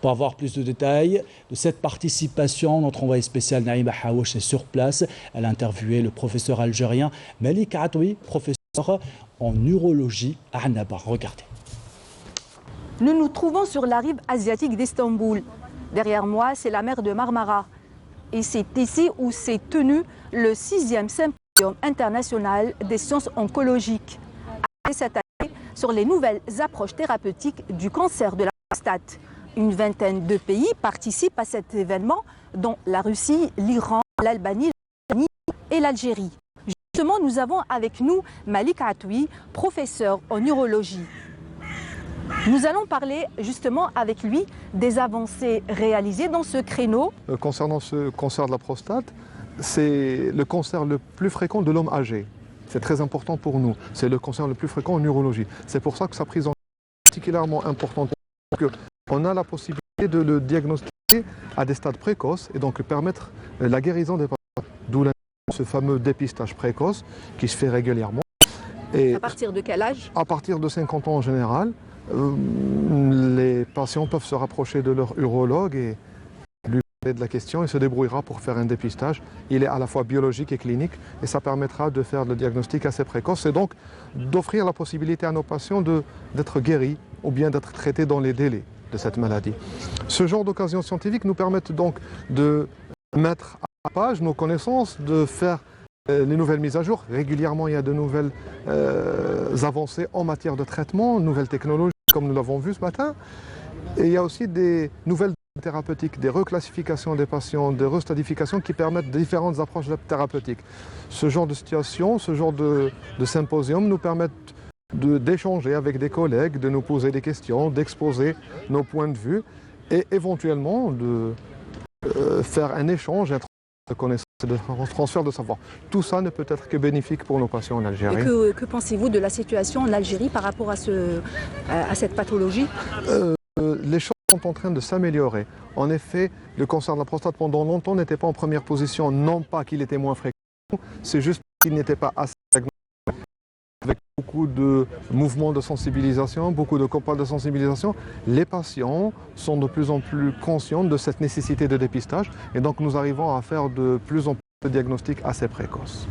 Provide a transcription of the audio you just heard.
Pour avoir plus de détails de cette participation, notre envoyé spécial Naïma Haouch est sur place. Elle a interviewé le professeur algérien Malik Atoui, professeur en urologie à Annaba. Regardez. Nous nous trouvons sur la rive asiatique d'Istanbul. Derrière moi, c'est la mer de Marmara. Et c'est ici où s'est tenu le 6e symposium international des sciences oncologiques. Cette année, sur les nouvelles approches thérapeutiques du cancer de la prostate. Une vingtaine de pays participent à cet événement, dont la Russie, l'Iran, l'Albanie et l'Algérie. Justement, nous avons avec nous Malik Atoui, professeur en urologie. Nous allons parler justement avec lui des avancées réalisées dans ce créneau. Concernant ce cancer de la prostate, c'est le cancer le plus fréquent de l'homme âgé. C'est très important pour nous. C'est le cancer le plus fréquent en urologie. C'est pour ça que sa prise en charge est particulièrement importante. On a la possibilité de le diagnostiquer à des stades précoces et donc permettre la guérison des patients. D'où ce fameux dépistage précoce qui se fait régulièrement. Et à partir de quel âge? À partir de 50 ans en général. Les patients peuvent se rapprocher de leur urologue et lui parler de la question et se débrouillera pour faire un dépistage. Il est à la fois biologique et clinique et ça permettra de faire le diagnostic assez précoce et donc d'offrir la possibilité à nos patients d'être guéris ou bien d'être traités dans les délais de cette maladie. Ce genre d'occasions scientifiques nous permettent donc de mettre à page nos connaissances, de faire les nouvelles mises à jour. Régulièrement, il y a de nouvelles avancées en matière de traitement, nouvelles technologies, comme nous l'avons vu ce matin. Et il y a aussi des nouvelles thérapeutiques, des reclassifications des patients, des restadifications qui permettent différentes approches thérapeutiques. Ce genre de situation, ce genre de symposium nous permettent d'échanger avec des collègues, de nous poser des questions, d'exposer nos points de vue et éventuellement de faire un échange, un de connaissances et de transfert de savoir. Tout ça ne peut être que bénéfique pour nos patients en Algérie. Et que pensez-vous de la situation en Algérie par rapport à cette pathologie? Les choses sont en train de s'améliorer. En effet, le cancer de la prostate pendant longtemps n'était pas en première position, non pas qu'il était moins fréquent, c'est juste qu'il n'était pas assez diagnostiqué. Avec beaucoup de mouvements de sensibilisation, beaucoup de campagnes de sensibilisation, les patients sont de plus en plus conscients de cette nécessité de dépistage et donc nous arrivons à faire de plus en plus de diagnostics assez précoces.